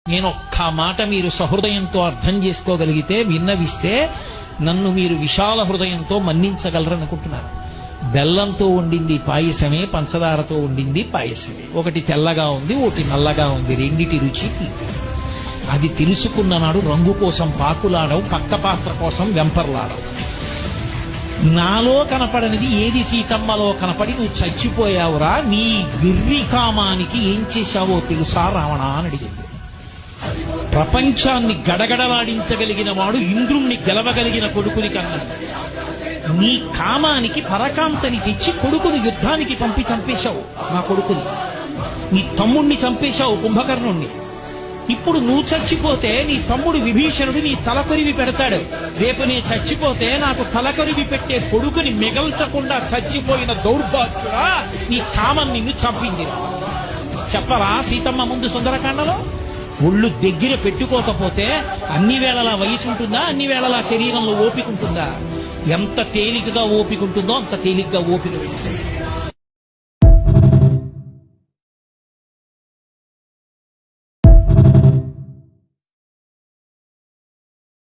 నేను ఒక్క మాట మీరు సహృదయంతో అర్థం చేసుకోగలిగితే, విన్నవిస్తే నన్ను మీరు విశాల హృదయంతో మన్నించగలరనుకుంటున్నారు. బెల్లంతో వండింది పాయసమే, పంచదారతో వండింది పాయసమే. ఒకటి తెల్లగా ఉంది, ఒకటి నల్లగా ఉంది. రెండిటి రుచి తీపి. అది తెలుసుకున్న నాడు రంగు కోసం పాకులాడవు, పక్క పాత్ర కోసం వెంపర్లాడవు. నాలో కనపడనిది ఏది సీతమ్మలో కనపడి నువ్వు చచ్చిపోయావురా, నీ విర్రి కామానికి ఏం చేశావో తెలుసా రావణ అని అడిగింది. ప్రపంచాన్ని గడగడలాడించగలిగిన వాడు ఇంద్రుణ్ణి గెలవగలిగిన కొడుకుని కన్నాడు. నీ కామానికి పరకాంతని తెచ్చి కొడుకుని యుద్ధానికి పంపి చంపేశావు. నా కొడుకుని, నీ తమ్ముణ్ణి చంపేశావు, కుంభకర్ణుణ్ణి. ఇప్పుడు నువ్వు చచ్చిపోతే నీ తమ్ముడు విభీషణుడు నీ తలకొరివి పెడతాడు. రేపు నేను చచ్చిపోతే నాకు తలకొరివి పెట్టే కొడుకుని మిగల్చకుండా చచ్చిపోయిన దౌర్భాగ్యుడా, నీ కామం నిన్ను చంపింది. చెప్పరా సీతమ్మ ముందు సుందరకాండలో? ఒళ్ళు దగ్గర పెట్టుకోకపోతే అన్ని వేళలా వయసు ఉంటుందా? అన్ని వేళలా శరీరంలో ఓపిక ఉంటుందా? ఎంత తేలికగా ఓపిక ఉంటుందో అంత తేలికగా ఓపిక పెట్టుకుంటుంది.